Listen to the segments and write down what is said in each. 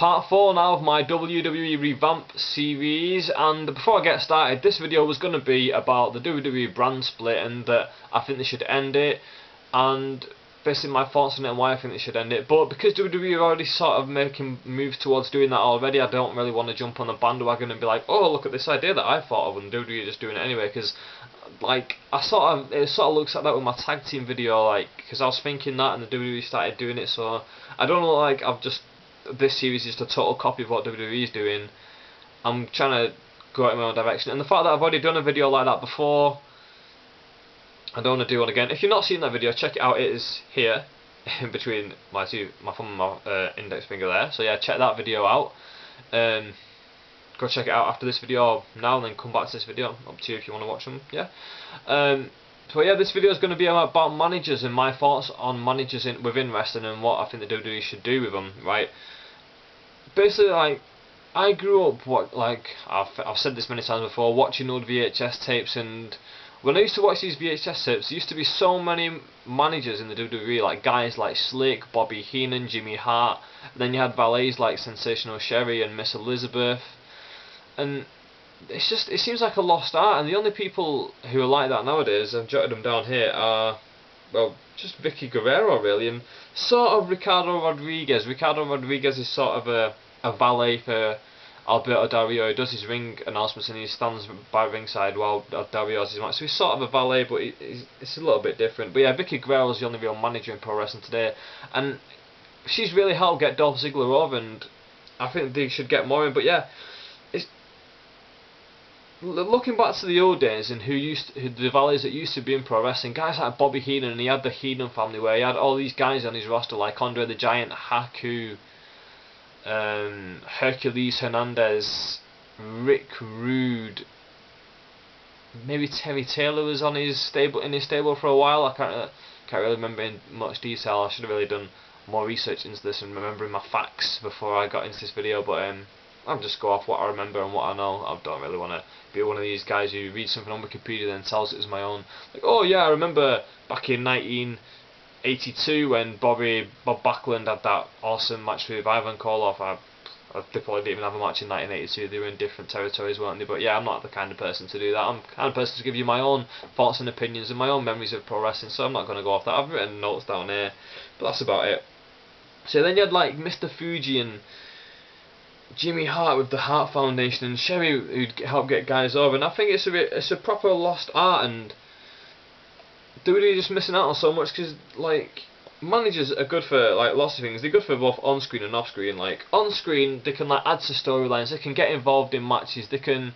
Part 4 now of my WWE Revamp series, and before I get started, this video was going to be about the WWE brand split and that I think they should end it, and basically my thoughts on it and why I think they should end it. But because WWE are already sort of making moves towards doing that already, I don't really want to jump on the bandwagon and be like, oh, look at this idea that I thought of, and WWE are just doing it anyway, because like it sort of looks like that with my tag team video, like, because I was thinking that and the WWE started doing it, so I don't know, like, this series is just a total copy of what WWE is doing. I'm trying to go in my own direction, and the fact that I've already done a video like that before, I don't want to do one again. If you've not seen that video, check it out. It is here in between my thumb and my index finger there. So yeah, check that video out. Go check it out after this video now, and then come back to this video. Up to you if you want to watch them. Yeah. So yeah, this video is going to be about managers and my thoughts on managers within wrestling and what I think the WWE should do with them. Right. Basically, like, I grew up I've said this many times before, watching old VHS tapes, and when I used to watch these VHS tapes, there used to be so many managers in the WWE, like guys like Slick, Bobby Heenan, Jimmy Hart, and then you had valets like Sensational Sherry and Miss Elizabeth, and it seems like a lost art, and the only people who are like that nowadays, I've jotted them down here, are, well, just Vicky Guerrero really, and sort of Ricardo Rodriguez. Ricardo Rodriguez is sort of a valet for Alberto Del Rio. He does his ring announcements and he stands by ringside while Del Rio has his match. So he's sort of a valet, but it's a little bit different. But yeah, Vicky Guerrero is the only real manager in pro wrestling today, and she's really helped get Dolph Ziggler over, and I think they should get more in. But yeah, it's looking back to the old days and the valets that used to be in pro wrestling, guys like Bobby Heenan, and he had the Heenan family where he had all these guys on his roster like Andre the Giant, Haku, Hercules Hernandez, Rick Rude, maybe Terry Taylor was on his stable for a while. I can't really remember in much detail. I should have really done more research into this and remembering my facts before I got into this video, but I'll just go off what I remember and what I know. I don't really want to be one of these guys who reads something on Wikipedia and then tells it as my own. Like, oh yeah, I remember back in 1982 when Bob Backlund had that awesome match with Ivan Koloff. They probably didn't even have a match in 1982. They were in different territories, weren't they? But yeah, I'm not the kind of person to do that. I'm the kind of person to give you my own thoughts and opinions and my own memories of pro wrestling, so I'm not going to go off that. I've written notes down here, but that's about it. So then you had like Mr. Fuji and Jimmy Hart with the Hart Foundation, and Sherry who'd help get guys over, and I think it's a proper lost art, and WWE just missing out on so much, because like managers are good for like lots of things. They're good for both on screen and off screen. Like on screen, they can like add to storylines, they can get involved in matches, they can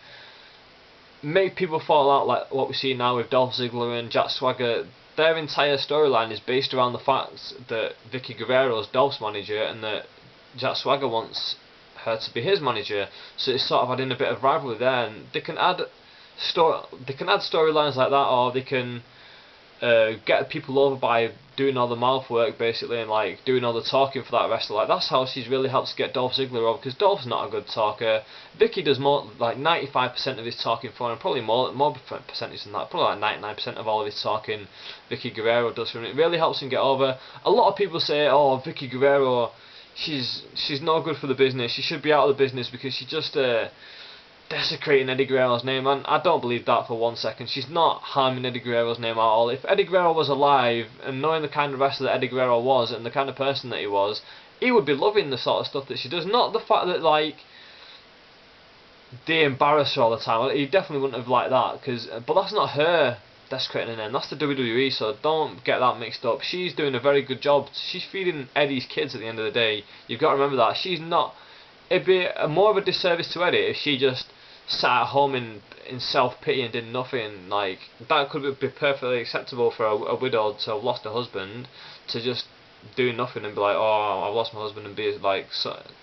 make people fall out, like what we see now with Dolph Ziggler and Jack Swagger. Their entire storyline is based around the fact that Vicky Guerrero is Dolph's manager and that Jack Swagger wants her to be his manager, so it's sort of adding a bit of rivalry there, and they can add storylines like that, or they can get people over by doing all the mouth work basically, and like doing all the talking for that wrestler. Like that's how she's really helped to get Dolph Ziggler over, because Dolph's not a good talker. Vicky does more, like 95% of his talking for him, probably more percentage than that, probably like 99% of all of his talking Vicky Guerrero does for him. It really helps him get over. A lot of people say, oh, Vicky Guerrero, she's not good for the business, she should be out of the business because she just desecrating Eddie Guerrero's name, and I don't believe that for 1 second. She's not harming Eddie Guerrero's name at all. If Eddie Guerrero was alive, and knowing the kind of wrestler that Eddie Guerrero was and the kind of person that he was, he would be loving the sort of stuff that she does. Not the fact that like they embarrass her all the time. He definitely wouldn't have liked that, but that's not her desecrating her name, that's the WWE, so don't get that mixed up. She's doing a very good job. She's feeding Eddie's kids at the end of the day. You've got to remember that. She's not. It'd be more of a disservice to Eddie if she just sat at home in self-pity and did nothing. Like, that could be perfectly acceptable for a widow to have lost her husband, to just do nothing and be like, oh, I've lost my husband, and be like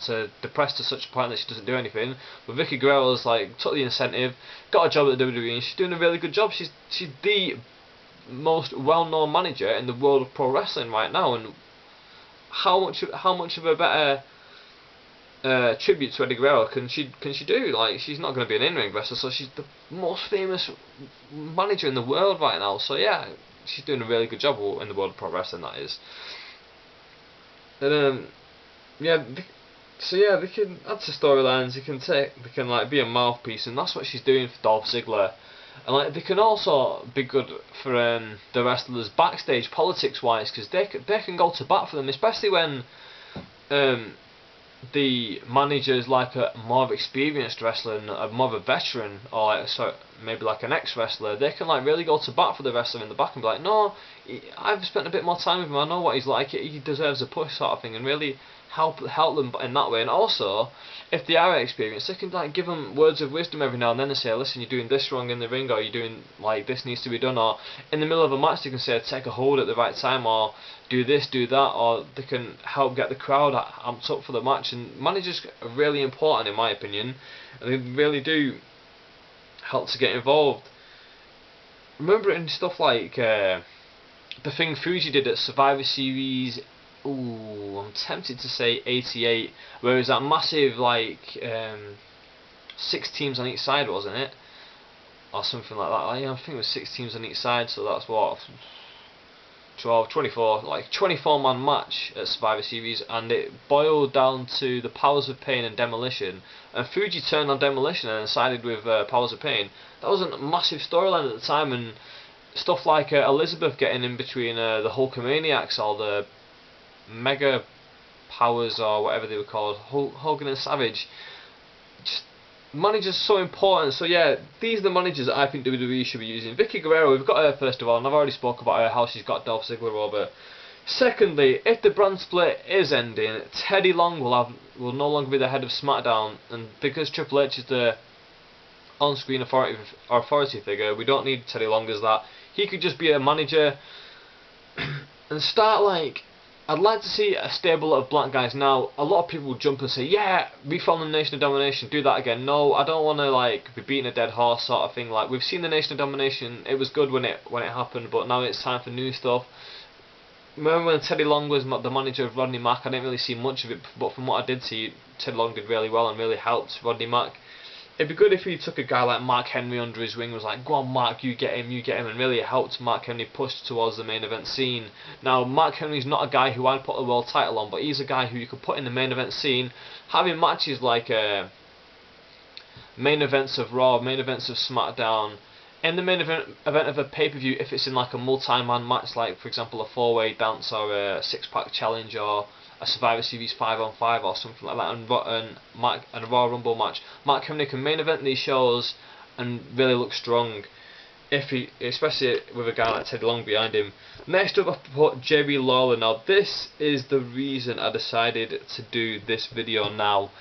to depressed to such a point that she doesn't do anything. But Vicky Guerrero's like took the incentive, got a job at the WWE, and she's doing a really good job. She's the most well-known manager in the world of pro wrestling right now, and how much of a better tribute to Eddie Guerrero can she do? Like, she's not going to be an in-ring wrestler, so she's the most famous manager in the world right now. So yeah, she's doing a really good job in the world of pro wrestling, that is. And yeah, So yeah, they can add to storylines. They can like be a mouthpiece, and that's what she's doing for Dolph Ziggler. And like they can also be good for the wrestlers backstage, politics wise, because they can go to bat for them, especially when um, the manager is like a more of experienced wrestler and more of a veteran, or like maybe like an ex-wrestler. They can like really go to bat for the wrestler in the back and be like, no, I've spent a bit more time with him, I know what he's like, he deserves a push, sort of thing, and really help them in that way. And also, if they are experienced, they can like give them words of wisdom every now and then and say, listen, you're doing this wrong in the ring, or you're doing like this needs to be done, or in the middle of a match they can say take a hold at the right time, or do this, do that, or they can help get the crowd amped up for the match. And managers are really important in my opinion, and they really do help to get involved. Remember in stuff like the thing Fuji did at Survivor Series, ooh, I'm tempted to say 88, where it was that massive like 6 teams on each side, wasn't it? Or something like that. Yeah, I think it was 6 teams on each side, so that's what 12, 24, like 24-man match at Survivor Series, and it boiled down to the Powers of Pain and Demolition, and Fuji turned on Demolition and sided with Powers of Pain. That was a massive storyline at the time, and stuff like Elizabeth getting in between the Hulkamaniacs or the Mega Powers or whatever they were called, Hogan and Savage. Just managers so important. So yeah, these are the managers that I think WWE should be using. Vicky Guerrero, we've got her first of all, and I've already spoke about her, how she's got Dolph Ziggler over. Secondly, if the brand split is ending, Teddy Long will no longer be the head of SmackDown, and because Triple H is the on-screen authority figure, we don't need Teddy Long as that. He could just be a manager and start like, I'd like to see a stable of black guys. Now, a lot of people will jump and say, yeah, reform the Nation of Domination, do that again. No, I don't want to like be beating a dead horse sort of thing. Like, we've seen the Nation of Domination, it was good when it happened, but now it's time for new stuff. Remember when Teddy Long was the manager of Rodney Mack? I didn't really see much of it, but from what I did see, Teddy Long did really well and really helped Rodney Mack. It'd be good if he took a guy like Mark Henry under his wing, was like, go on Mark, you get him, and really helped Mark Henry push towards the main event scene. Now, Mark Henry's not a guy who I'd put a world title on, but he's a guy who you could put in the main event scene, having matches like main events of Raw, main events of SmackDown, in the main event of a pay-per-view, if it's in like a multi-man match, like for example a 4-way dance or a 6-pack challenge or a Survivor Series 5-on-5 or something like that, and a Royal Rumble match, Mark Henry can main event these shows and really look strong, especially with a guy like Teddy Long behind him. Next up, I put Jerry Lawler. Now this is the reason I decided to do this video now.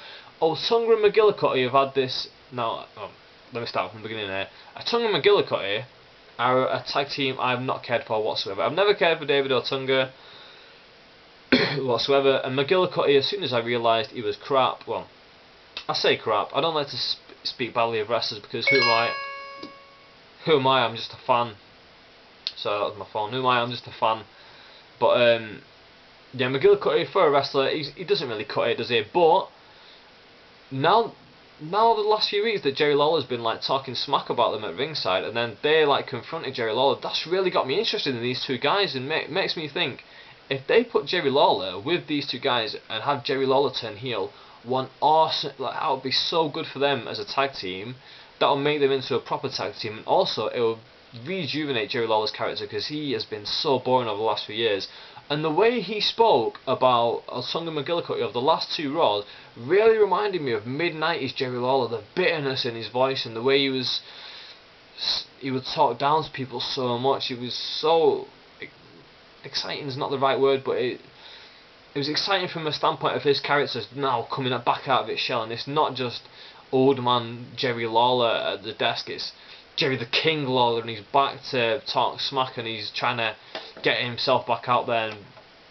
Otunga and McGillicuddy have had this. Now, let me start from the beginning here. Otunga and McGillicuddy are a tag team I've not cared for whatsoever. I've never cared for David Otunga whatsoever, and McGillicuddy, as soon as I realised he was crap, well, I say crap, I don't like to speak badly of wrestlers because who am I? I'm just a fan. So that was my phone. Who am I? I'm just a fan. But yeah, McGillicuddy, for a wrestler, he doesn't really cut it, does he? But now the last few weeks that Jerry Lawler's been like talking smack about them at ringside, and then they like confronted Jerry Lawler, that's really got me interested in these two guys, and makes me think, if they put Jerry Lawler with these two guys and have Jerry Lawler turn heel, one awesome, like, that would be so good for them as a tag team. That will make them into a proper tag team, and also it will rejuvenate Jerry Lawler's character because he has been so boring over the last few years. And the way he spoke about Otunga McGillicuddy of the last 2 Raws really reminded me of mid-90s Jerry Lawler, the bitterness in his voice and the way he would talk down to people so much. It was so exciting is not the right word, but it was exciting from a standpoint of his character now coming back out of its shell, and it's not just old man Jerry Lawler at the desk, it's Jerry the King Lawler, and he's back to talk smack, and he's trying to get himself back out there and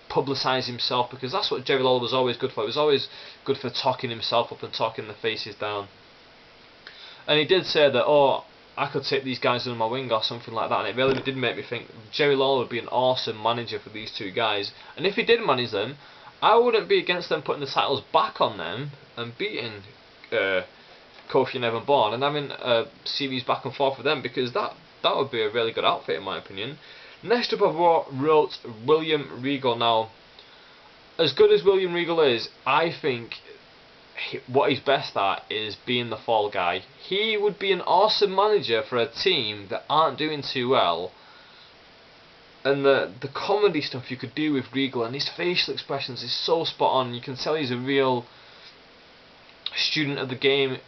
publicise himself, because that's what Jerry Lawler was always good for. He was always good for talking himself up and talking the faces down. And he did say that, oh, I could take these guys under my wing or something like that, and it really did make me think Jerry Lawler would be an awesome manager for these two guys. And if he did manage them, I wouldn't be against them putting the titles back on them and beating Kofi and Evan Bourne and having a series back and forth with them, because that would be a really good outfit in my opinion. Next up I wrote William Regal. Now, as good as William Regal is, I think what he's best at is being the fall guy. He would be an awesome manager for a team that aren't doing too well. And the comedy stuff you could do with Regal, and his facial expressions is so spot on. You can tell he's a real student of the game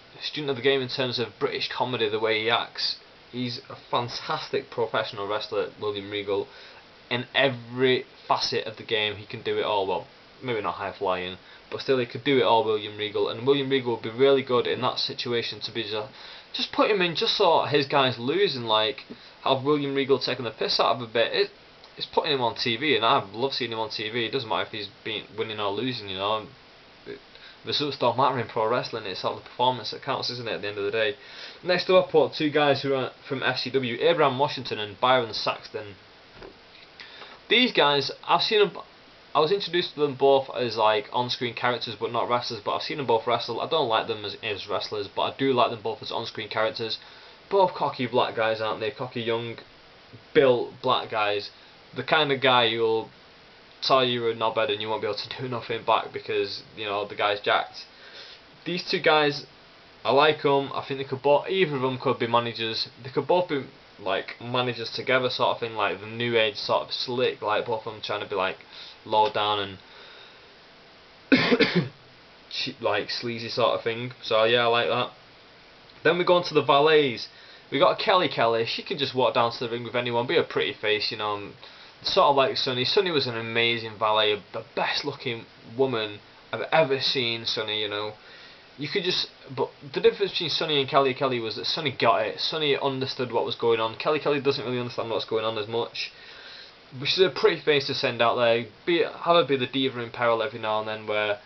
in terms of British comedy, the way he acts. He's a fantastic professional wrestler, William Regal. In every facet of the game, he can do it all. Well, maybe not high flying, but still he could do it all, William Regal. And William Regal would be really good in that situation to be just put him in just so his guys lose, and like have William Regal taking the piss out of a bit. It's putting him on TV, and I love seeing him on TV. It doesn't matter if he's winning or losing, you know. The results don't matter in pro wrestling. It's all the performance that counts, isn't it, at the end of the day? Next up, I put two guys who are from FCW, Abraham Washington and Byron Saxton. These guys, I've seen them. I was introduced to them both as like on-screen characters, but not wrestlers. But I've seen them both wrestle. I don't like them as wrestlers, but I do like them both as on-screen characters. Both cocky black guys, aren't they? Cocky, young, built black guys. The kind of guy who'll tell you you're a knobhead and you won't be able to do nothing back because, you know, the guy's jacked. These two guys, I like them. I think they could either of them could be managers. They could both be like managers together, sort of thing, like the new age sort of slick, like both of them trying to be like low down and cheap, like sleazy sort of thing. So yeah, I like that. Then we go on to the Valets. We got Kelly. She can just walk down to the ring with anyone, be a pretty face, you know. Sort of like Sunny. Sunny was an amazing valet, the best looking woman I've ever seen. Sunny, you know, you could just. But the difference between Sunny and Kelly was that Sunny got it. Sunny understood what was going on. Kelly doesn't really understand what's going on as much. But she's a pretty face to send out there. Have her be the diva in peril every now and then, where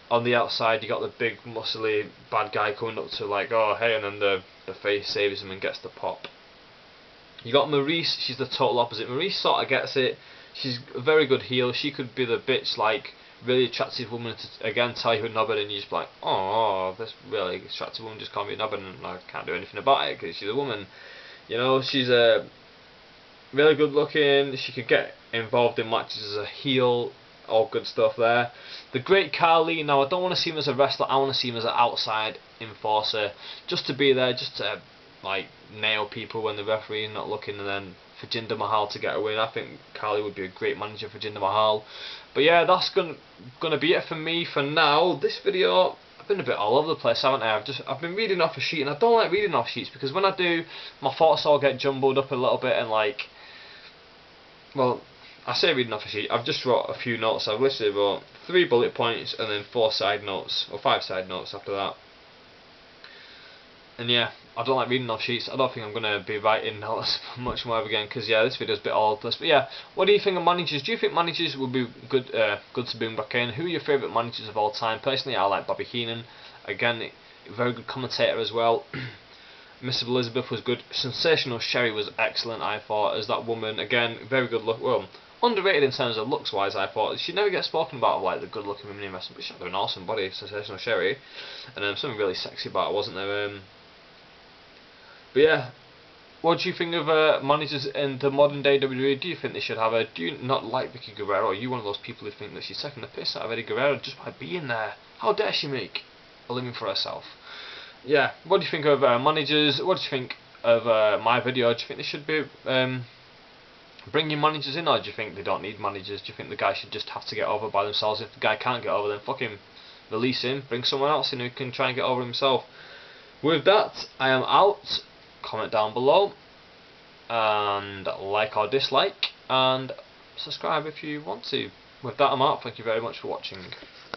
on the outside you got the big muscly bad guy coming up to like, oh hey, and then the face saves him and gets the pop. You got Maurice, she's the total opposite. Maurice sort of gets it. She's a very good heel. She could be the bitch, like, really attractive woman to, again, tell you a knobhead and you just be like, oh, this really attractive woman just called me a knobhead and I can't do anything about it because she's a woman. You know, she's really good looking. She could get involved in matches as a heel. All good stuff there. The Great Khali, now I don't want to see him as a wrestler, I want to see him as an outside enforcer. Just to be there, just to like nail people when the referee is not looking, and then for Jinder Mahal to get a win. I think Khali would be a great manager for Jinder Mahal. But yeah, that's gonna be it for me for now. This video, I've been a bit all over the place, haven't I? I've been reading off a sheet, and I don't like reading off sheets because when I do, my thoughts all get jumbled up a little bit, and like, well, I say reading off a sheet, I've just wrote a few notes. I've literally wrote 3 bullet points and then 4 side notes, or 5 side notes after that. And yeah, I don't like reading off sheets. I don't think I'm going to be writing notes much more again, because yeah, this video's a bit all over the place. But yeah, what do you think of managers? Do you think managers would be good to bring back in? Who are your favourite managers of all time? Personally, I like Bobby Heenan. Again, very good commentator as well. Miss Elizabeth was good. Sensational Sherry was excellent, I thought, as that woman. Again, very good look. Well, underrated in terms of looks wise, I thought. She never gets spoken about like the good looking women in wrestling, but she had an awesome body, Sensational Sherry. And something really sexy about her, wasn't there? But yeah, what do you think of managers in the modern day WWE? Do you think they should have do you not like Vicky Guerrero? Are you one of those people who think that she's taking the piss out of Eddie Guerrero just by being there? How dare she make a living for herself? Yeah, what do you think of managers? What do you think of my video? Do you think they should be bringing managers in, or do you think they don't need managers? Do you think the guy should just have to get over by themselves? If the guy can't get over, then fuck him, release him, bring someone else in who can try and get over himself. With that, I am out. Comment down below and like or dislike and subscribe if you want to. With that, I'm out. Thank you very much for watching.